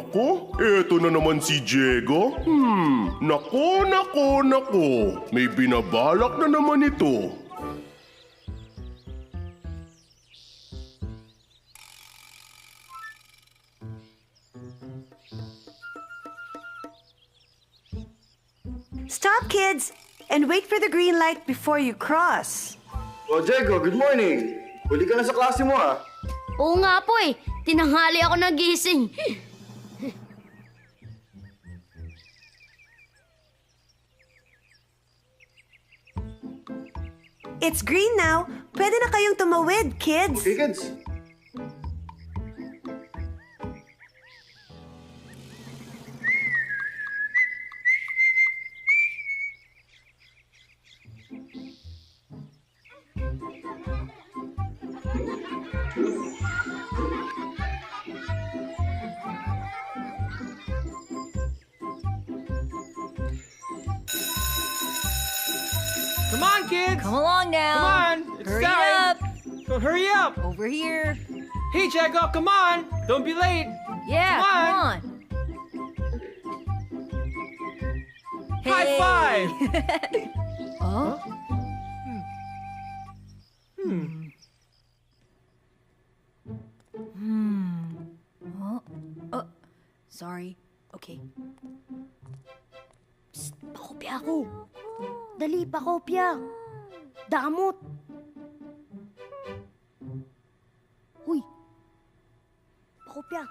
Nako, eto na naman si Diego. Nako. May binabalak na naman ito. Stop, kids, and wait for the green light before you cross. Oh, Diego, good morning. Huli ka na sa klase mo, ah. Oo nga po eh. Tinanghali ako nagising. It's green now. Pwede na kayong tumawid, kids. Okay, kids. Come on, kids! Come along now. Come on! It's Hurry time! up. So hurry up! Over here. Hey, Jago, come on! Don't be late! Yeah, Come come on. High Hey. five! Oh? Oh, sorry. Okay. Pakopya ako. Dali, pakopya. Damot. Uy. Pakopya.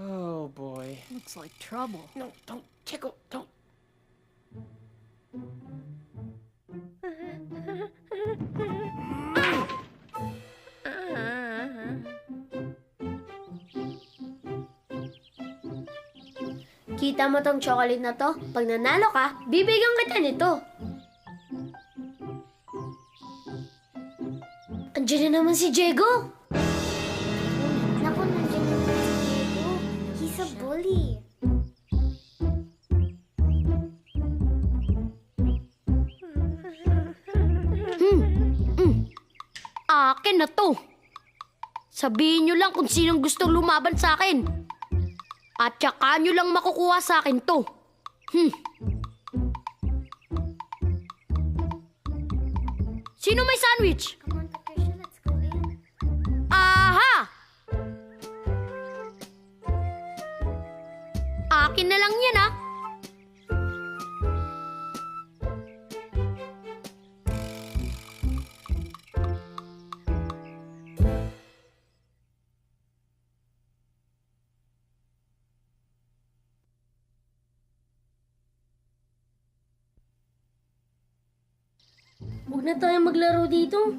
Oh, boy. Looks like trouble. No, don't tickle, don't. Kita mo tong chocolate na to? Pag nanalo ka, bibigyan kita nito. Andiyan na naman si Diego. Naku, nandiyan naman si Diego. He's a bully. Akin na to. Sabihin nyo lang kung sinong gustong lumaban sa akin. At tsaka nyo lang makukuha sa akin to. Sino may sandwich? Come on, Patricia, let's go in. Aha! Akin na lang yan, ah. Huwag na tayo maglaro dito.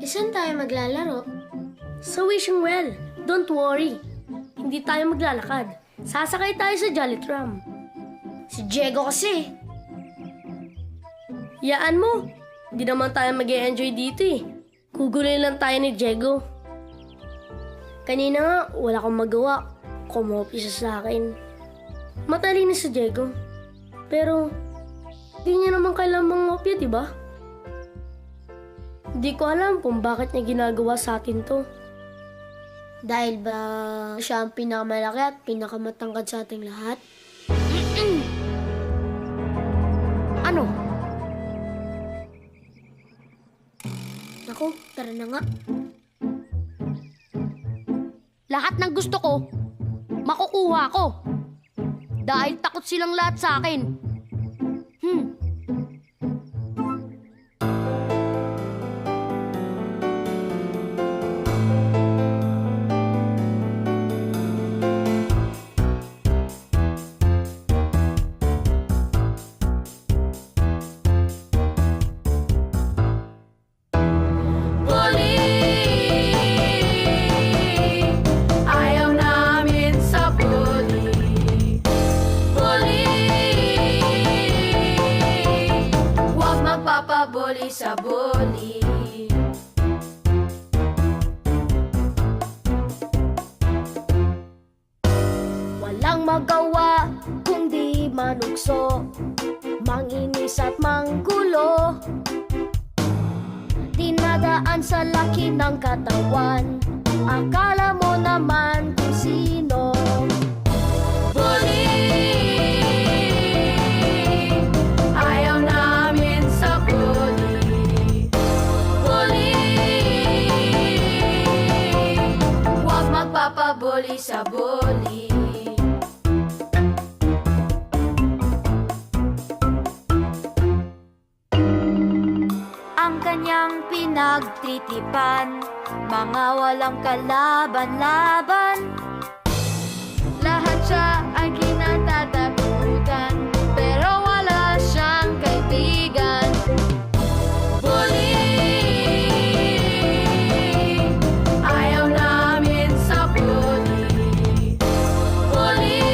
Saan tayo maglalaro? Sa Wishing Well, don't worry. Hindi tayo maglalakad. Sasakay tayo sa Jolly Tram. Si Diego kasi. Yaan mo. Hindi naman tayo mag-enjoy dito eh. Kuguloy lang tayo ni Diego. Kanina nga, wala akong magawa. Kumopya siya sa akin. Matalino si Diego. Pero, di niya naman kailangang mangopya, di ba? Di ko alam kung bakit niya ginagawa sa atin to. Dahil ba siya ang pinakamalaki at pinakamatangkad sa ating lahat? Ano? Naku, tara na nga. Lahat ng gusto ko, makukuha ko. Dahil takot silang lahat sa akin. Ayaw namin sa bully. Huwag magpapabully sa bully. Walang magawa kundi manugso, manginis at manggulo. naman sa laki ng katawan. Akala mo naman kung sino. Bully! Ayaw namin sa bully. Bully! Huwag magpapabully sa bully. Ang kanyang pinagtitipan, mga walang kalaban-laban. Lahat siya ay kinatatakutan, pero wala siyang kaibigan. Bully! Ayaw namin sa bully. Bully!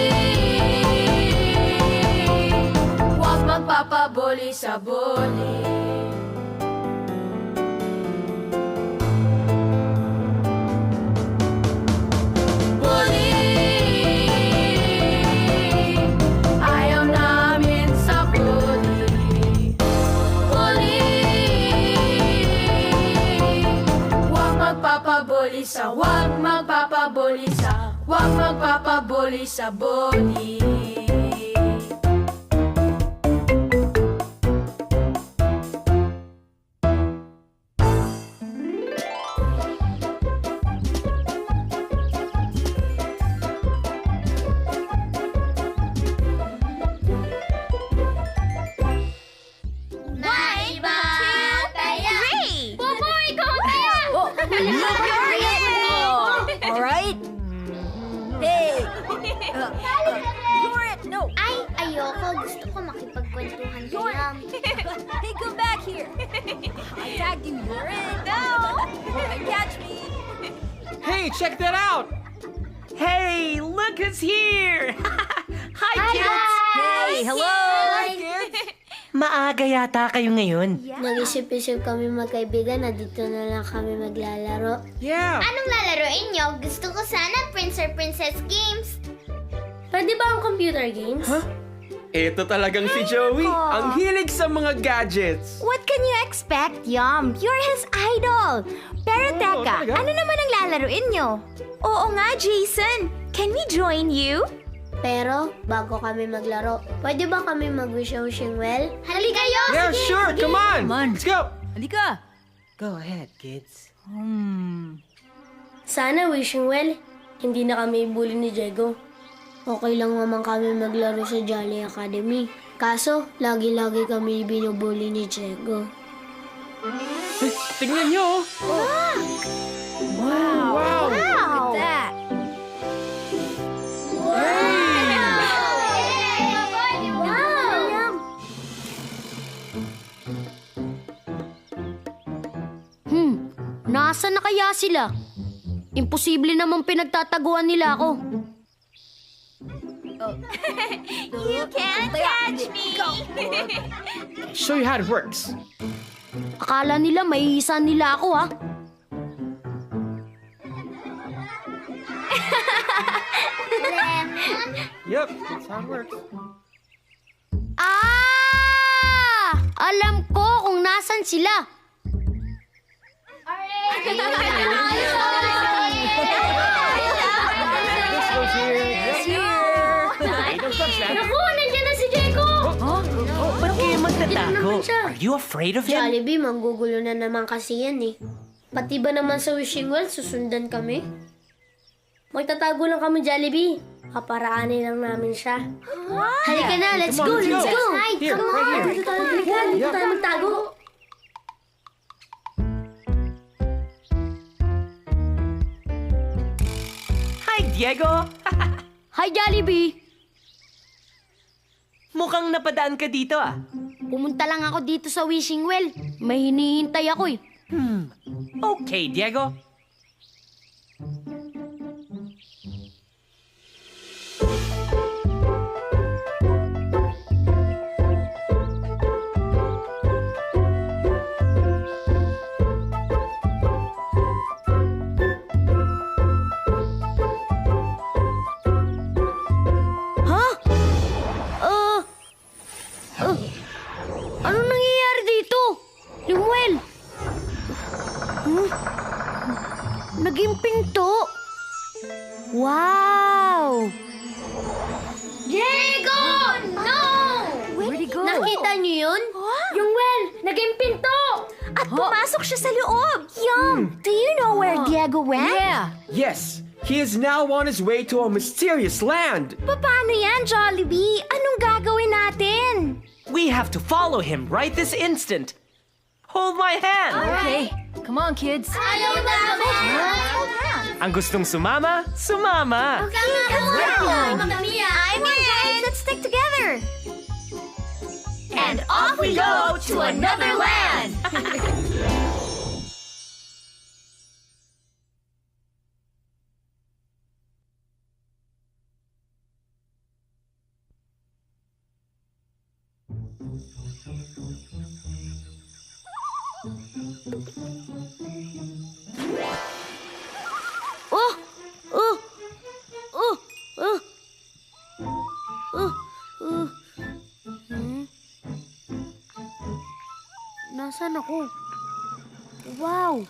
Huwag magpapabully sa bully. Ayaw namin sa bully. Bully! Huwag magpapabully sa, huwag magpapabully sa, huwag magpapabully sa bully. All right? Hey! You're it! No! Ay, ayoko. Gusto ko makipagkwentuhan kay Yam. Hey, come back here! I tagged you. You're it! No! Catch me! Hey, check that out! Hey, look who's here! Hi, kids! Hey, hello! Maaga yata kayo ngayon. Nag-isip-isip kami magkaibigan na dito na lang kami maglalaro. Yeah. Anong lalaroin nyo? Gusto ko sana Prince or Princess games. Pwede ba ang computer games? Ito talagang si Joey. Ang hilig sa mga gadgets. What can you expect, Yum? You're his idol. Pero teka, talaga? ano naman ang lalaroin nyo? Oo nga, Jason. Can we join you? Pero, bago kami maglaro, pwede ba kami mag-wishing well? Halika kayo! Yeah, sure. Come on. Come on. Let's go. Halika! Go ahead, kids. Sana wishing well, hindi na kami bully ni Diego. Okay lang naman kami maglaro sa Jolly Academy. Kaso, lagi-lagi kami binubuli ni Diego. Tingnan nyo. Wow! Wow. Look at that! Nasaan na kaya sila? Imposible namang pinagtataguan nila ako. You can't catch me! Show you how it works. Akala nila may isa nila ako, ha? Yep, that's how it works. Ah! Alam ko kung nasan sila. This goes here. Naku, nandiyan na si Diego! Ba't kayo magtatago? naman siya. Are you afraid of him? Jollibee, manggugulo na naman kasi yan eh. Pati ba naman sa wishing well, susundan kami? Magtatago lang kami, Jollibee. Kaparaanin lang namin siya. Halika na, let's Come go, on, let's go! Here, right here. Dito tayo, halika. Dito tayo magtago. Hi, Diego! Hi, Jollibee! Mukhang napadaan ka dito ah. Pumunta lang ako dito sa wishing well. May hinihintay ako eh. Okay, Diego. Anong nangyayari dito? Limuel! Nakita niyo yun? Yung well, naging pinto! At pumasok siya sa loob. Yum! Do you know where Diego went? Yeah. Yes, he is now on his way to a mysterious land. Paano yan, Jollibee? Anong gagawin natin? We have to follow him right this instant. Hold my hand. Okay. Come on, kids. Ayaw namin! Ang gustong sumama, sumama. I'm in! Let's stick together! And off we go to another land! Nasaan ako? Wow!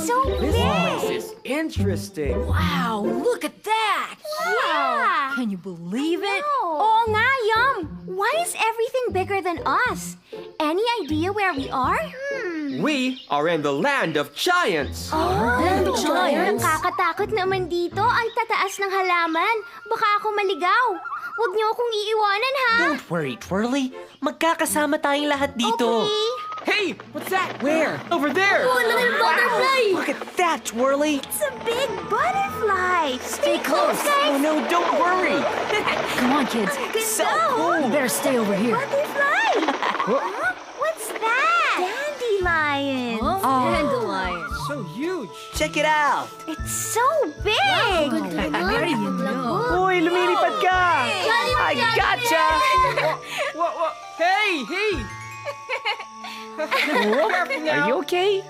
So big! This is interesting. Wow, look at that. Yeah! Can you believe it? Oo nga, Yum! Why is everything bigger than us? Any idea where we are? We are in the land of giants. Land of Giants? Nakakatakot naman dito. Ang tataas ng halaman. Baka ako maligaw. Huwag niyo akong iiwanan, ha? Don't worry, Twirly. Magkakasama tayong lahat dito. Okay. Hey, what's that? Where? Over there. Butterfly! Look at that, Twirly. It's a big butterfly. Stay close, Oh guys. no, don't worry. Come on, kids. So We cool. better stay over here. Butterfly. Huh? What's that? Dandelion. Dandelion. So huge. Check it out. It's so big. How do you know? Uy, lumilipad ka. I gotcha. What? Hey! Careful now. Are you okay?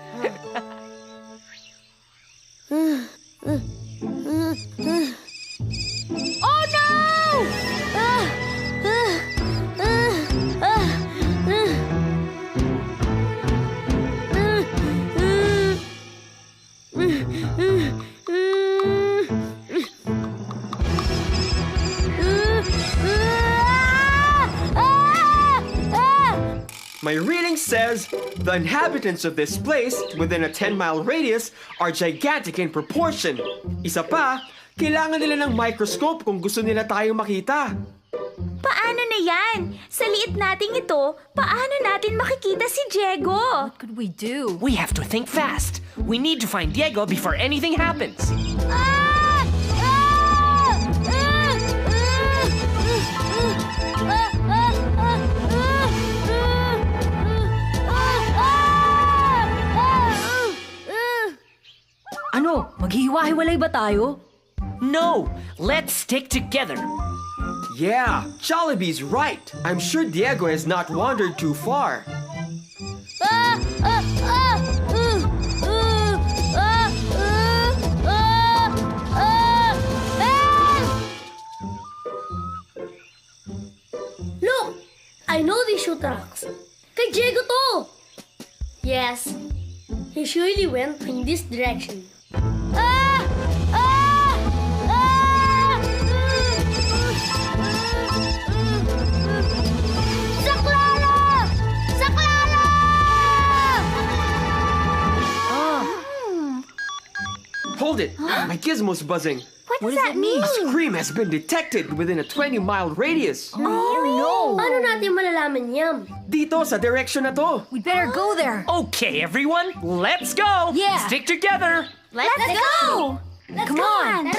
Oh no! My reading says the inhabitants of this place within a 10-mile radius are gigantic in proportion. Isa pa, kailangan nila ng microscope kung gusto nila tayong makita. Paano na yan? Sa liit nating ito, paano natin makikita si Diego? What could we do? We have to think fast. We need to find Diego before anything happens. Ano? Maghihiwa-hiwalay ba tayo? No, let's stick together. Yeah, Jollibee's right. I'm sure Diego has not wandered too far. Look! I know these shoe tracks. Kay Diego to! Yes, he surely went in this direction. Saklala! Saklala! Hold it! My gizmo's buzzing. What does that mean? A scream has been detected within a 20-mile radius. Oh, Ano natin malalaman yan? Dito sa direction na to. We better go there. Okay, everyone, let's go. Yeah. Stick together. Let's go! Come on.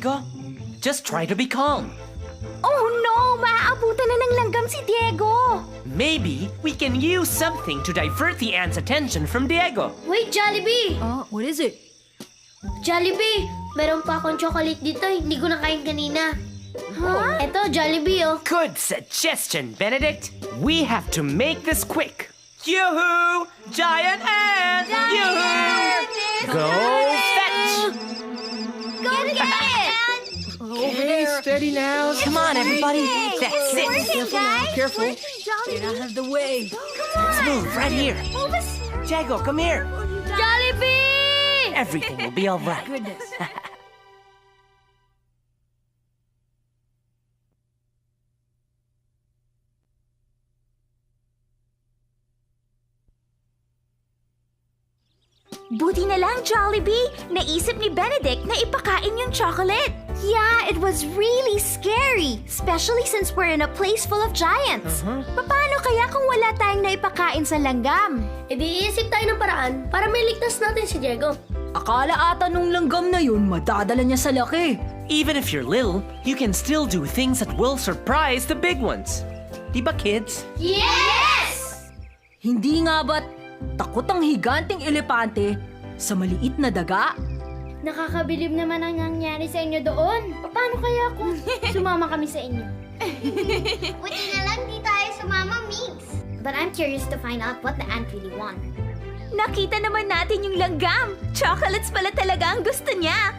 Diego. Just try to be calm. Oh no! Maaabutan na ng langgam si Diego! Maybe we can use something to divert the ant's attention from Diego. Wait, Jollibee! What is it? Jollibee! Meron pa akong chocolate dito. Hindi ko nakain kanina. Huh? Eto, Jollibee, oh. Good suggestion, Benedict. We have to make this quick. Yoo-hoo! Giant ant! Yoo-hoo! Go fetch! Go get it! Hey, steady now. Come on, everybody. That's it. Careful. Get out of the way. Let's move right here. Diego, come here. Jollibee! Everything will be all right. Goodness. Buti na lang, Jollibee! Naisip ni Benedict na ipakain yung chocolate. Yeah, it was really scary, especially since we're in a place full of giants. Paano kaya kung wala tayong naipakain sa langgam? E di iisip tayo ng paraan para may ligtas natin si Diego. Akala ata nung langgam na yun, madadala niya sa laki. Even if you're little, you can still do things that will surprise the big ones. Diba, kids? Yes! Hindi nga ba't takot ang higanting elepante sa maliit na daga? Nakakabilib naman ang nangyari sa inyo doon. Paano kaya kung sumama kami sa inyo? Buti na lang di tayo sumama, Migs. But I'm curious to find out what the ant really want. Nakita naman natin yung langgam. Chocolates pala talaga ang gusto niya.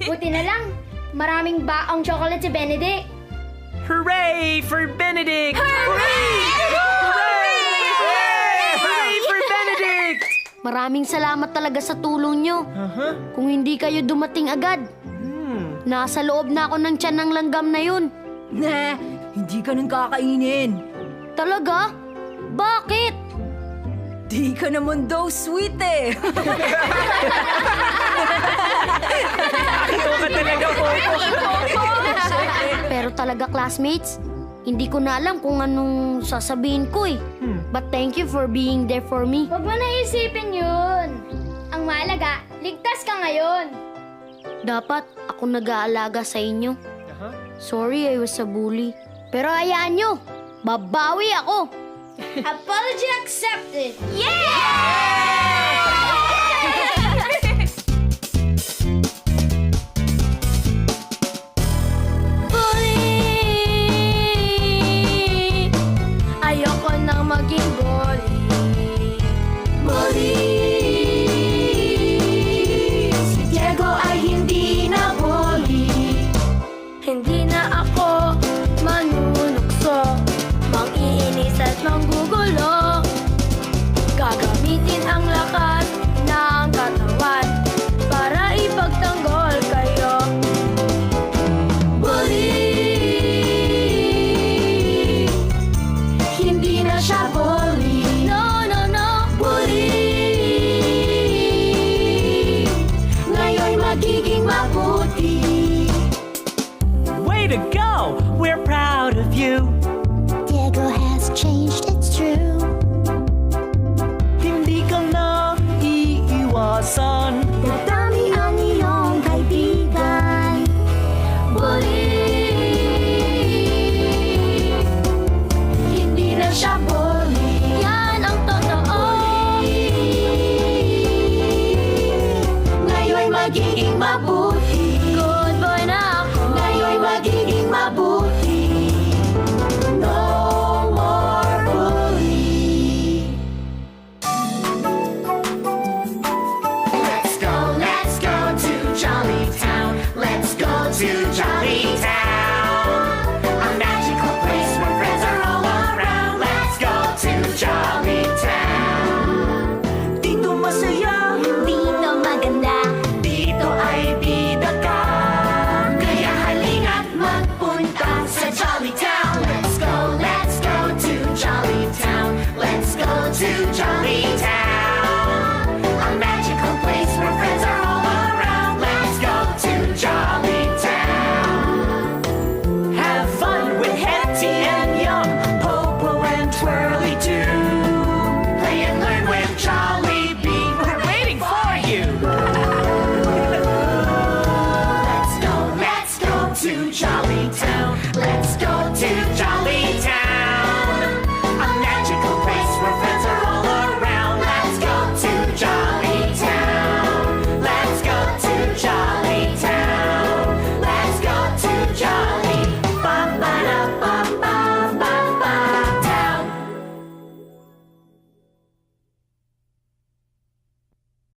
Buti na lang. Maraming baong chocolate si Benedict. Hooray for Benedict! Hooray for Benedict! Maraming salamat talaga sa tulong nyo. Kung hindi kayo dumating agad, nasa loob na ako ng tiyan ng langgam na yun. Nah, hindi ka nang kakainin. Talaga? Bakit? Di ka naman daw sweet eh. Ikaw ka talaga, Popo. Pero talaga, classmates, hindi ko na alam kung anong sasabihin ko eh. But thank you for being there for me. Huwag mo naisipin yun. Ang mahalaga, ligtas ka ngayon. Dapat ako nag-aalaga sa inyo. Sorry, I was a bully. Pero hayaan nyo, babawi ako. Apology accepted. Ayoko nang maging bully. Si Diego ay hindi na bully. Hindi na ako manunukso, mang-iinis at manggugulo. Gagamitin ang lakas ng katawan para ipagtanggol kayo. Bully! Hindi na siya bully. No, no, no. Bully! Ngayon magiging mabuti. Way to go! We're proud of you. Diego has changed, it's true. Hindi ka na iiwasan. Dadami ang iyong kaibigan. Hindi na siya bully. Yan ang totoo. Ngayon magiging mabuti. Good boy na ako. Ngayon magiging mabuti. No more bully. Let's go to Jolly Town. Let's go to Jolly Town. A magical place where friends are all around. Let's go to Jolly Town. Dito masaya, Dito maganda. Dito ay bida ka. Kaya halina't magpunta sa Jolly Town. Let's go to Jolly Town. Let's go to Jolly